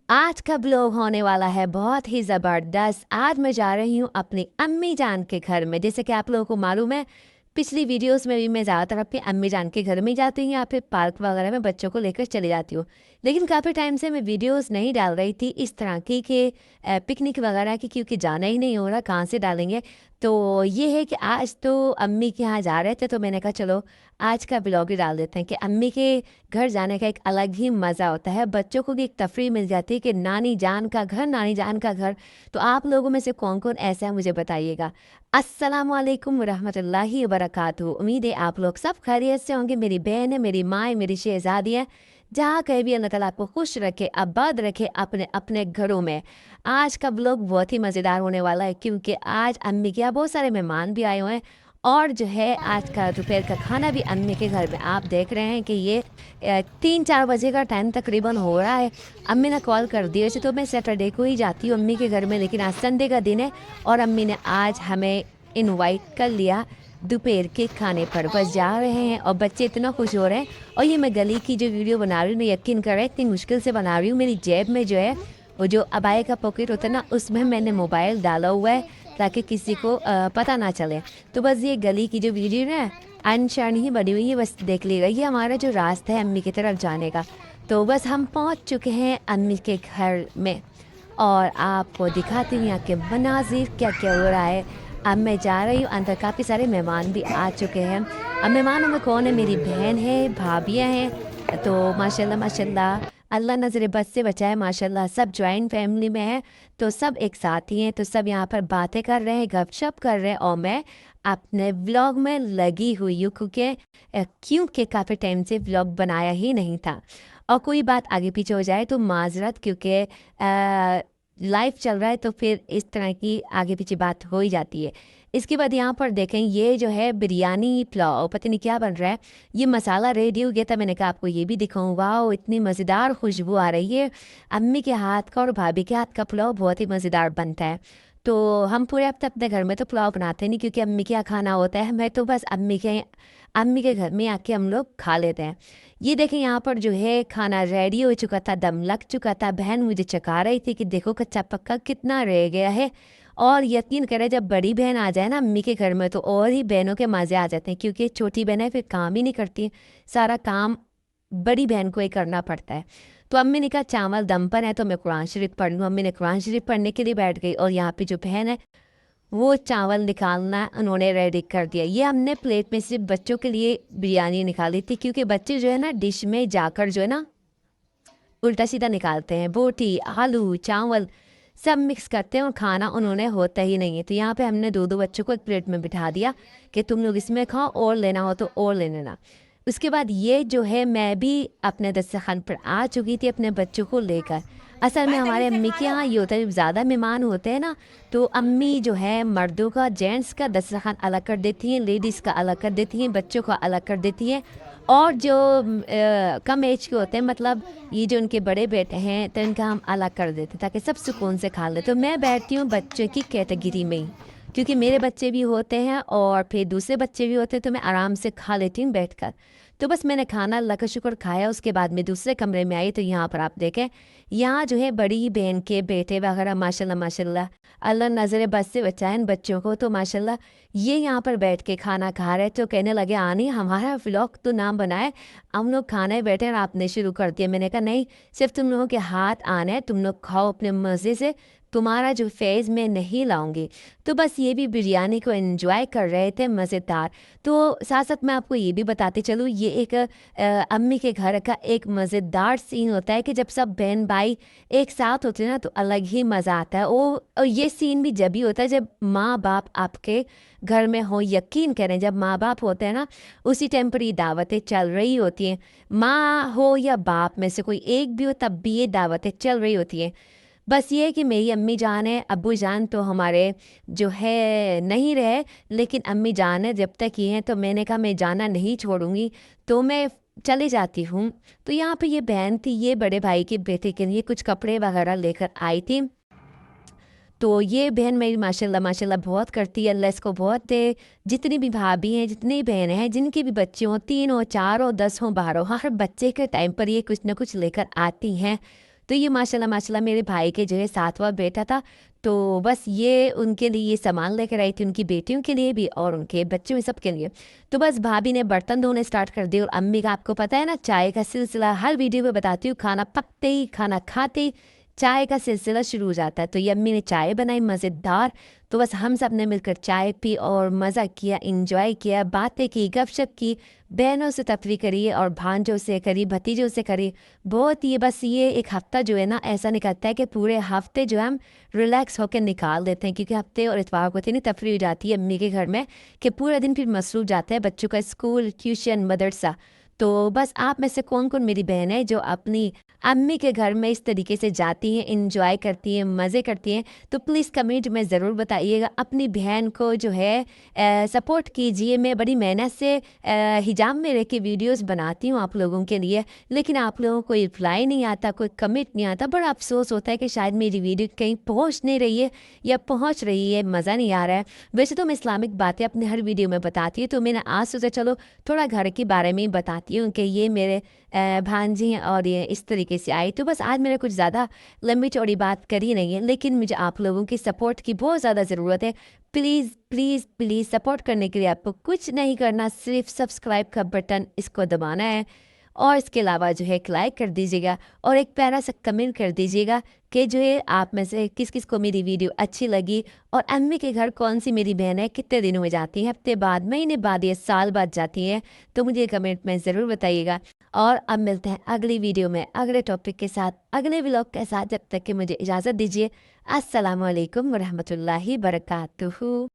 आज का ब्लॉग होने वाला है बहुत ही ज़बरदस्त। आज मैं जा रही हूँ अपनी अम्मी जान के घर में। जैसे कि आप लोगों को मालूम है, पिछली वीडियोस में भी मैं ज़्यादातर अपनी अम्मी जान के घर में ही जाती हूँ या फिर पार्क वगैरह में बच्चों को लेकर चली जाती हूँ। लेकिन काफ़ी टाइम से मैं वीडियोस नहीं डाल रही थी इस तरह की कि पिकनिक वगैरह की, क्योंकि जाना ही नहीं हो रहा, कहाँ से डालेंगे। तो ये है कि आज तो अम्मी के यहाँ जा रहे थे, तो मैंने कहा चलो आज का ब्लॉग ही डाल देते हैं कि अम्मी के घर जाने का एक अलग ही मज़ा होता है। बच्चों को भी एक तफरीह मिल जाती है कि नानी जान का घर, नानी जान का घर। तो आप लोगों में से कौन कौन ऐसा है मुझे बताइएगा। अस्सलाम वालेकुम रहमतुल्लाहि व बरकातहू। उम्मीद है आप लोग सब खैरियत से होंगे। मेरी बहन है, मेरी माँ है, मेरी शहज़ादी है। जहाँ कहीं भी अल्लाह ताला आपको खुश रखे, आबाद रखे अपने अपने घरों में। आज का ब्लॉग बहुत ही मज़ेदार होने वाला है, क्योंकि आज अम्मी के यहाँ बहुत सारे मेहमान भी आए हुए हैं। और जो है आज का दोपहर का खाना भी अम्मी के घर में। आप देख रहे हैं कि ये 3-4 बजे का टाइम तकरीबन हो रहा है। अम्मी ने कॉल कर दी। वैसे तो मैं सैटरडे को ही जाती हूँ अम्मी के घर में, लेकिन आज संडे का दिन है और अम्मी ने आज हमें इनवाइट कर लिया दोपहर के खाने पर। बस जा रहे हैं और बच्चे इतना खुश हो रहे हैं। और ये मैं गली की जो वीडियो बना रही हूँ, मैं यकीन कर रहा है इतनी मुश्किल से बना रही हूँ। मेरी जेब में जो है वो जो अबाया का पॉकेट होता है ना, उसमें मैंने मोबाइल डाला हुआ है ताकि किसी को पता ना चले। तो बस ये गली की जो वीडियो ना अनशान ही बनी हुई है, बस देख लीजिएगा। ये हमारा जो रास्ता है अम्मी की तरफ जाने का। तो बस हम पहुंच चुके हैं अम्मी के घर में और आपको दिखाती हूँ यहाँ के मनाजिर क्या क्या हो रहा है। अब मैं जा रही हूँ अंदर। काफ़ी सारे मेहमान भी आ चुके हैं। अब मेहमानों में कौन है? मेरी बहन है, भाभियाँ हैं। तो माशाल्लाह माशाल्लाह, अल्लाह नज़र बद से बचाए। माशाल्लाह सब जॉइंट फैमिली में है, तो सब एक साथ ही हैं। तो सब यहाँ पर बातें कर रहे हैं, गपशप कर रहे हैं और मैं अपने व्लॉग में लगी हुई हूँ, क्योंकि काफ़ी टाइम से व्लॉग बनाया ही नहीं था। और कोई बात आगे पीछे हो जाए तो माजरत, क्योंकि लाइफ चल रहा है तो फिर इस तरह की आगे पीछे बात हो ही जाती है। इसके बाद यहाँ पर देखें, ये जो है बिरयानी पुलाव पता नहीं क्या बन रहा है। ये मसाला रेडी हो गया था, मैंने कहा आपको ये भी दिखाऊं। वाह, इतनी मज़ेदार खुशबू आ रही है। अम्मी के हाथ का और भाभी के हाथ का पुलाव बहुत ही मज़ेदार बनता है। तो हम पूरे हफ्ते अपने घर में तो पुलाव बनाते नहीं, क्योंकि अम्मी के यहाँ खाना होता है। मैं तो बस अम्मी के घर में आके हम लोग खा लेते हैं। ये देखें यहाँ पर जो है खाना रेडी हो चुका था, दम लग चुका था। बहन मुझे चखा रही थी कि देखो कच्चा पक्का कितना रह गया है। और यकीन करें, जब बड़ी बहन आ जाए ना अम्मी के घर में, तो और ही बहनों के मज़े आ जाते हैं, क्योंकि छोटी बहन है फिर काम ही नहीं करती। सारा काम बड़ी बहन को ही करना पड़ता है। तो अम्मी ने कहा चावल दम पर है तो मैं कुरान शरीफ पढ़ लूँ। अम्मी ने कुरान शरीफ पढ़ने के लिए बैठ गई और यहाँ पे जो बहन है वो चावल निकालना उन्होंने रेडी कर दिया। ये हमने प्लेट में सिर्फ बच्चों के लिए बिरयानी निकाली थी, क्योंकि बच्चे जो है ना डिश में जाकर जो है ना उल्टा सीधा निकालते हैं। बोटी, आलू, चावल सब मिक्स करते हैं और खाना उन्होंने होता ही नहीं है। तो यहाँ पे हमने दो दो बच्चों को एक प्लेट में बिठा दिया कि तुम लोग इसमें खाओ, और लेना हो तो और ले लेना। उसके बाद ये जो है मैं भी अपने दस्तरखान पर आ चुकी थी अपने बच्चों को लेकर। असल में हमारे अम्मी के यहाँ ये होता है, जब ज़्यादा मेहमान होते हैं ना, तो अम्मी जो है मर्दों का, जेंट्स का दस्तरखान अलग कर देती हैं, लेडीज़ का अलग कर देती हैं, बच्चों का अलग कर देती हैं। और जो कम एज के होते हैं, मतलब ये जो उनके बड़े बेटे हैं, तो इनका हम अलग कर देते हैं ताकि सब सुकून से खा ले। तो मैं बैठती हूँ बच्चों की कैटेगरी में ही, क्योंकि मेरे बच्चे भी होते हैं और फिर दूसरे बच्चे भी होते हैं, तो मैं आराम से खा लेती हूँ बैठकर। तो बस मैंने खाना अल्लाह का शुक्र खाया। उसके बाद मैं दूसरे कमरे में आई, तो यहाँ पर आप देखें, यहाँ जो है बड़ी बहन के बेटे वगैरह माशाल्लाह माशाल्लाह, अल्लाह नज़र बद से बचाए इन बच्चों को। तो माशाल्लाह ये यहाँ पर बैठ के खाना खा रहे, तो कहने लगे आनी हमारा व्लॉग तो नाम बनाए, हम लोग खाने बैठे और आपने शुरू कर दिया। मैंने कहा नहीं, सिर्फ तुम लोगों के हाथ आना है, तुम लोग खाओ अपने मज़े से, तुम्हारा जो फेज़ मैं नहीं लाऊंगी। तो बस ये भी बिरयानी को एंजॉय कर रहे थे, मज़ेदार। तो साथ साथ मैं आपको ये भी बताती चलूँ, ये एक अम्मी के घर का एक मज़ेदार सीन होता है कि जब सब बहन भाई एक साथ होते हैं ना, तो अलग ही मज़ा आता है। और ये सीन भी जब ही होता है जब माँ बाप आपके घर में हो। यकीन करें, जब माँ बाप होते हैं ना, उसी टाइम पर ये दावतें चल रही होती हैं। माँ हो या बाप में से कोई एक भी हो, तब भी ये दावतें चल रही होती हैं। बस ये है कि मेरी अम्मी जान है, अब्बू जान तो हमारे जो है नहीं रहे, लेकिन अम्मी जान है जब तक ये हैं। तो मैंने कहा मैं जाना नहीं छोड़ूंगी, तो मैं चले जाती हूँ। तो यहाँ पे ये बहन थी, ये बड़े भाई के बेटे के लिए कुछ कपड़े वगैरह लेकर आई थी। तो ये बहन मेरी माशाल्लाह माशाल्लाह बहुत करती है, अल्लाह इसको बहुत दे। जितनी भी भाभी हैं, जितनी बहनें हैं, जिनकी भी बच्चे हों, 3 हो, 4 हो, 10 हो, 12 हो, हर बच्चे के टाइम पर ये कुछ ना कुछ लेकर आती हैं। तो ये माशाल्लाह माशाल्लाह मेरे भाई के जो है 7वां बेटा था। तो बस ये उनके लिए ये सामान लेकर आई थी, उनकी बेटियों के लिए भी और उनके बच्चों में सबके लिए। तो बस भाभी ने बर्तन धोने स्टार्ट कर दिए और अम्मी का आपको पता है ना, चाय का सिलसिला हर वीडियो में बताती हूँ, खाना पकते ही खाना खाते ही चाय का सिलसिला शुरू हो जाता है। तो ये अम्मी ने चाय बनाई मज़ेदार। तो बस हम सब ने मिलकर चाय पी और मज़ा किया, इंजॉय किया, बातें की, गपशप की, बहनों से तफरी करी और भांजों से करी, भतीजों से करी। बहुत ये बस ये एक हफ़्ता जो है ना ऐसा निकलता है कि पूरे हफ्ते जो है हम रिलैक्स होकर निकाल देते हैं, क्योंकि हफ्ते और इतवार को इतनी तफरी हो जाती है अम्मी के घर में कि पूरा दिन फिर मसरूफ़ जाता है बच्चों का स्कूल, ट्यूशन, मदरसा। तो बस आप में से कौन कौन मेरी बहन है जो अपनी अम्मी के घर में इस तरीके से जाती हैं, इंजॉय करती हैं, मज़े करती हैं? तो प्लीज़ कमेंट में ज़रूर बताइएगा। अपनी बहन को जो है सपोर्ट कीजिए। मैं बड़ी मेहनत से हिजाब में रह के वीडियोज़ बनाती हूँ आप लोगों के लिए, लेकिन आप लोगों को रिप्लाई नहीं आता, कोई कमेंट नहीं आता। बड़ा अफसोस होता है कि शायद मेरी वीडियो कहीं पहुँच नहीं रही है या पहुँच रही है, मज़ा नहीं आ रहा है। वैसे तो मैं इस्लामिक बातें अपने हर वीडियो में बताती हूँ, तो मैंने आज सोचा चलो थोड़ा घर के बारे में ही बताती हूँ कि ये मेरे भांजी हैं और ये इस तरीके से आई। तो बस आज मैंने कुछ ज़्यादा लंबी चौड़ी बात करी नहीं है, लेकिन मुझे आप लोगों की सपोर्ट की बहुत ज़्यादा ज़रूरत है। प्लीज़ प्लीज़ प्लीज़ सपोर्ट करने के लिए आपको कुछ नहीं करना, सिर्फ सब्सक्राइब का बटन इसको दबाना है और इसके अलावा जो है एक लाइक कर दीजिएगा और एक प्यारा सा कमेंट कर दीजिएगा कि जो है आप में से किस किस को मेरी वीडियो अच्छी लगी और अम्मी के घर कौन सी मेरी बहन है कितने दिनों में जाती हैं, हफ्ते बाद, महीने बाद या साल बाद जाती हैं। तो मुझे कमेंट में ज़रूर बताइएगा। और अब मिलते हैं अगली वीडियो में अगले टॉपिक के साथ, अगले व्लॉग के साथ। जब तक कि मुझे इजाज़त दीजिए। अस्सलाम वालेकुम वरहमतुल्लाहि बरकातुहू।